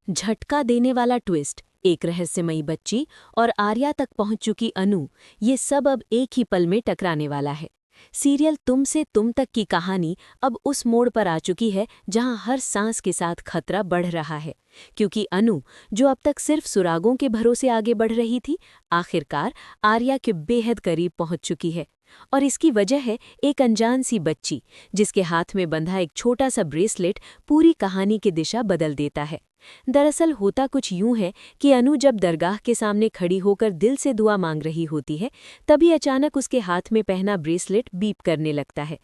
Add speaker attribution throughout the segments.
Speaker 1: झटका देने वाला ट्विस्ट, एक रहस्यमयी बच्ची और आर्या तक पहुंच चुकी अनु, ये सब अब एक ही पल में टकराने वाला है। सीरियल तुम से तुम तक की कहानी अब उस मोड़ पर आ चुकी है जहां हर सांस के साथ खतरा बढ़ रहा है, क्योंकि अनु, जो अब तक सिर्फ सुरागों के भरोसे आगे बढ़ रही थी, आखिरकार आर्या के बेहद करीब पहुंच चुकी है। और इसकी वजह है एक अनजान सी बच्ची, जिसके हाथ में बंधा एक छोटा सा ब्रेसलेट पूरी कहानी की दिशा बदल देता है। दरअसल होता कुछ यूं है कि अनु जब दरगाह के सामने खड़ी होकर दिल से दुआ मांग रही होती है, तभी अचानक उसके हाथ में पहना ब्रेसलेट बीप करने लगता है।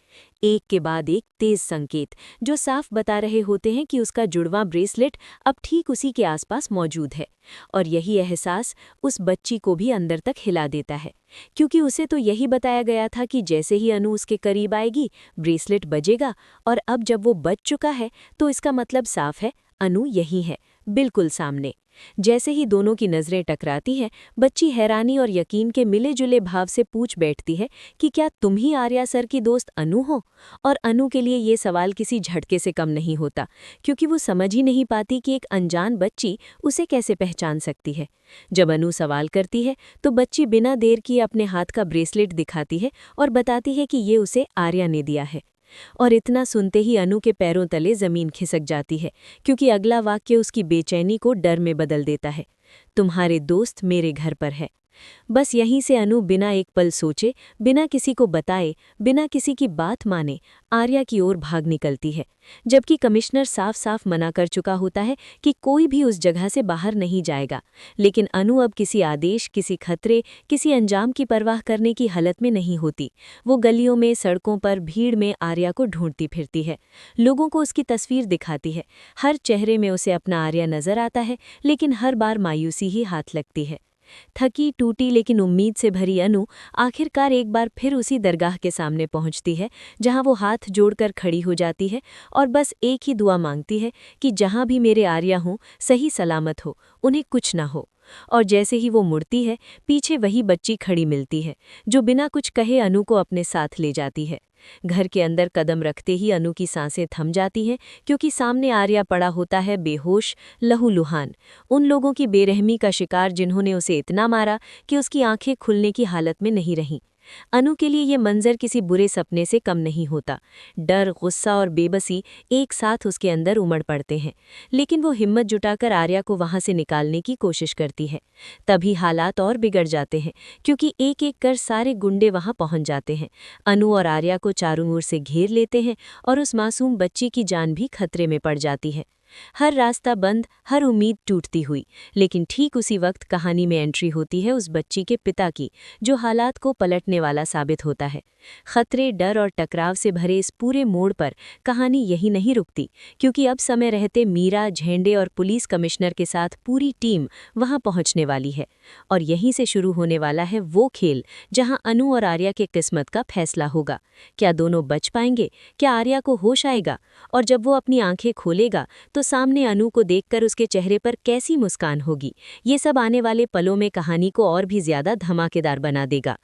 Speaker 1: एक के बाद एक तेज संकेत, जो साफ बता रहे होते हैं कि उसका जुड़वां ब्रेसलेट अब ठीक उसी के आसपास मौजूद है। और यही एहसास उस बच्ची को भी अंदर तक हिला देता है, क्योंकि उसे तो यही बताया गया था कि जैसे ही अनु उसके करीब आएगी, ब्रेसलेट बजेगा, और अब जब वो बज चुका है तो इसका मतलब साफ है, अनु यही है, बिल्कुल सामने। जैसे ही दोनों की नज़रें टकराती हैं, बच्ची हैरानी और यकीन के मिले जुले भाव से पूछ बैठती है कि क्या तुम ही आर्या सर की दोस्त अनु हो? और अनु के लिए ये सवाल किसी झटके से कम नहीं होता, क्योंकि वो समझ ही नहीं पाती कि एक अनजान बच्ची उसे कैसे पहचान सकती है। जब अनु सवाल करती है तो बच्ची बिना देर किए अपने हाथ का ब्रेसलेट दिखाती है और बताती है कि ये उसे आर्या ने दिया है। और इतना सुनते ही अनु के पैरों तले जमीन खिसक जाती है, क्योंकि अगला वाक्य उसकी बेचैनी को डर में बदल देता है। तुम्हारे दोस्त मेरे घर पर है। बस यहीं से अनु बिना एक पल सोचे, बिना किसी को बताए, बिना किसी की बात माने आर्या की ओर भाग निकलती है, जबकि कमिश्नर साफ साफ मना कर चुका होता है कि कोई भी उस जगह से बाहर नहीं जाएगा। लेकिन अनु अब किसी आदेश, किसी खतरे, किसी अंजाम की परवाह करने की हालत में नहीं होती। वो गलियों में, सड़कों पर, भीड़ में आर्या को ढूंढती फिरती है, लोगों को उसकी तस्वीर दिखाती है। हर चेहरे में उसे अपना आर्या नजर आता है, लेकिन हर बार मायूसी ही हाथ लगती है। थकी टूटी लेकिन उम्मीद से भरी अनु आखिरकार एक बार फिर उसी दरगाह के सामने पहुंचती है, जहां वो हाथ जोड़कर खड़ी हो जाती है और बस एक ही दुआ मांगती है कि जहां भी मेरे आर्या हों, सही सलामत हो, उन्हें कुछ ना हो। और जैसे ही वो मुड़ती है, पीछे वही बच्ची खड़ी मिलती है, जो बिना कुछ कहे अनु को अपने साथ ले जाती है। घर के अंदर कदम रखते ही अनु की सांसें थम जाती हैं, क्योंकि सामने आर्या पड़ा होता है बेहोश, लहूलुहान, उन लोगों की बेरहमी का शिकार जिन्होंने उसे इतना मारा कि उसकी आंखें खुलने की हालत में नहीं रहीं। अनु के लिए ये मंजर किसी बुरे सपने से कम नहीं होता। डर, गुस्सा और बेबसी एक साथ उसके अंदर उमड़ पड़ते हैं, लेकिन वो हिम्मत जुटाकर आर्या को वहां से निकालने की कोशिश करती है। तभी हालात और बिगड़ जाते हैं, क्योंकि एक एक कर सारे गुंडे वहां पहुंच जाते हैं, अनु और आर्या को चारों ओर से घेर लेते हैं, और उस मासूम बच्ची की जान भी खतरे में पड़ जाती है। हर रास्ता बंद, हर उम्मीद टूटती हुई, लेकिन ठीक उसी वक्त कहानी में एंट्री होती है उस बच्ची के पिता की, जो हालात को पलटने वाला साबित होता है। खतरे, डर और टकराव से भरे इस पूरे मोड़ पर कहानी यही नहीं रुकती, क्योंकि अब समय रहते मीरा, झेंडे और पुलिस कमिश्नर के साथ पूरी टीम वहां पहुंचने वाली है। और यहीं से शुरू होने वाला है वो खेल जहां अनु और आर्या के किस्मत का फैसला होगा। क्या दोनों बच पाएंगे? क्या आर्या को होश आएगा? और जब वो अपनी आंखें खोलेगा तो सामने अनु को देखकर उसके चेहरे पर कैसी मुस्कान होगी? ये सब आने वाले पलों में कहानी को और भी ज्यादा धमाकेदार बना देगा।